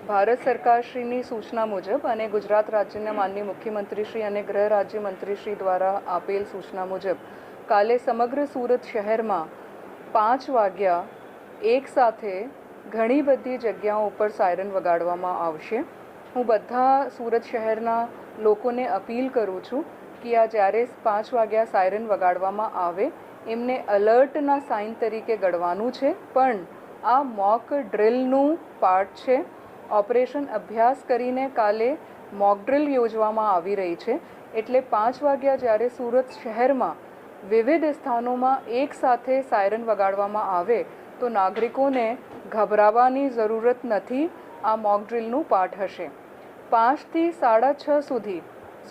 ભારત સરકારશ્રીની સૂચના મુજબ અને ગુજરાત રાજ્યના માનનીય મુખ્યમંત્રીશ્રી અને ગૃહ રાજ્યમંત્રીશ્રી દ્વારા આપેલ સૂચના મુજબ કાલે સમગ્ર સુરત શહેરમાં 5 વાગ્યા એક સાથે ઘણી બધી જગ્યાઓ ઉપર સાયરન વગાડવામાં આવશે. હું બધા સુરત શહેરના લોકોને અપીલ કરું છું કે આ જ્યારે 5 વાગ્યા સાયરન વગાડવામાં આવે એમને અલર્ટના સાઇન તરીકે ગણવાનું છે, પણ આ મોક ડ્રિલનું પાર્ટ છે. ઓપરેશન અભ્યાસ કરીને કાલે મોક ડ્રિલ યોજવામાં આવી રહી છે. એટલે 5 વાગ્યા જ્યારે સુરત શહેરમાં વિવિધ સ્થાનોમાં એક સાથે સાયરન વગાડવામાં આવે તો નાગરિકોને ગભરાવાની જરૂરત નથી. આ મોક ડ્રિલનું પાર્ટ હશે. 5 થી 6:30 સુધી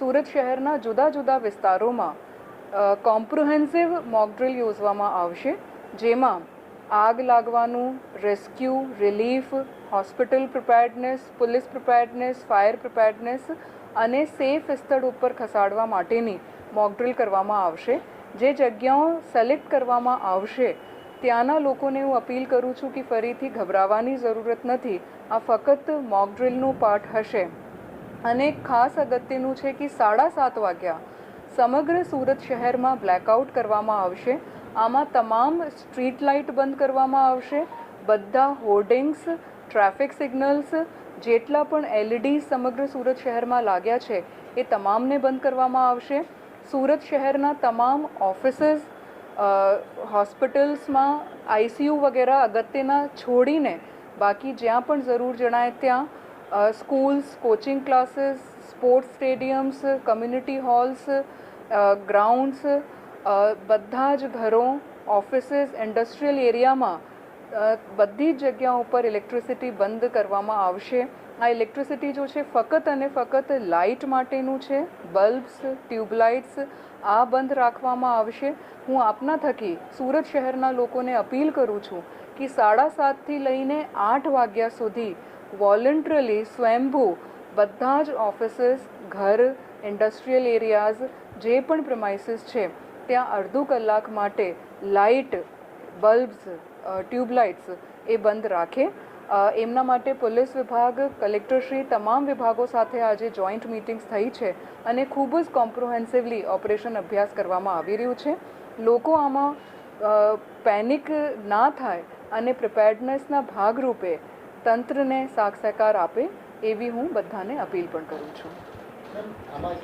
સુરત શહેરના જુદા જુદા વિસ્તારોમાં કોમ્પ્રિહેન્સિવ મોક ડ્રિલ યોજવામાં આવશે, જેમાં આગ લાગવાનું, rescue, relief, hospital preparedness, police preparedness, fire preparedness અને સેફ સ્થળ ઉપર ખસાડવા માટેની મોક ડ્રિલ કરવામાં આવશે. જે જગ્યાઓ સિલેક્ટ કરવામાં આવશે ત્યાંના લોકોને હું અપીલ કરું છું કે ફરીથી ગભરાવાની જરૂરત નથી. આ ફક્ત મોક ડ્રિલનું પાર્ટ હશે. અને ખાસ અગત્યનું છે કે 7:30 વાગ્યા સમગ્ર સુરત શહેરમાં બ્લેકઆઉટ કરવામાં આવશે. આમાં તમામ સ્ટ્રીટ લાઇટ બંધ કરવામાં આવશે. બધા હોર્ડિંગ્સ, ટ્રાફિક સિગ્નલ્સ, જેટલા પણ LED સમગ્ર સુરત શહેરમાં લાગ્યા છે એ તમામને બંધ કરવામાં આવશે. સુરત શહેરના તમામ ઓફિસીસ, હોસ્પિટલ્સમાં ICU વગેરે અગત્યના છોડીને બાકી જ્યાં પણ જરૂર જણાય ત્યાં schools, coaching classes, sports સ્ટેડિયમ્સ, community holes, grounds, બધા જ ઘરો, ઓફિસીસ, ઇન્ડસ્ટ્રીયલ એરિયામાં બધી જ જગ્યાઓ ઉપર ઇલેક્ટ્રિસિટી બંધ કરવામાં આવશે. આ ઇલેક્ટ્રિસિટી જો છે ફક્ત અને ફક્ત લાઇટ માટેનું છે. બલ્બ્સ, ટ્યુબલાઇટ્સ આ બંધ રાખવામાં આવશે. હું આપના થકી સુરત શહેરના લોકોને અપીલ કરું છું કે 7:30 થી લઈને 8 વાગ્યા સુધી વોલન્ટરીલી સ્વયંભૂ બધા જ ઓફિસીસ, ઘર, ઇન્ડસ્ટ્રીયલ એરિયાઝ, જે પણ પ્રિમાઇસીસ છે ત્યાં અડધો કલાક માટે લાઇટ, બલ્બ્સ, ટ્યુબલાઇટ્સ એ બંધ રાખે. એમના માટે પોલીસ વિભાગ, કલેક્ટરશ્રી તમામ વિભાગો સાથે આજે જોઈન્ટ મિટિંગ્સ થઈ છે અને ખૂબ જ કોમ્પ્રિહેન્સિવલી ઓપરેશન અભ્યાસ કરવામાં આવી રહ્યું છે. લોકો આમાં પેનિક ના થાય અને પ્રિપેર્ડનેસના ભાગરૂપે તંત્રને સાથ સહકાર આપે એવી હું બધાને અપીલ પણ કરું છું. આમાં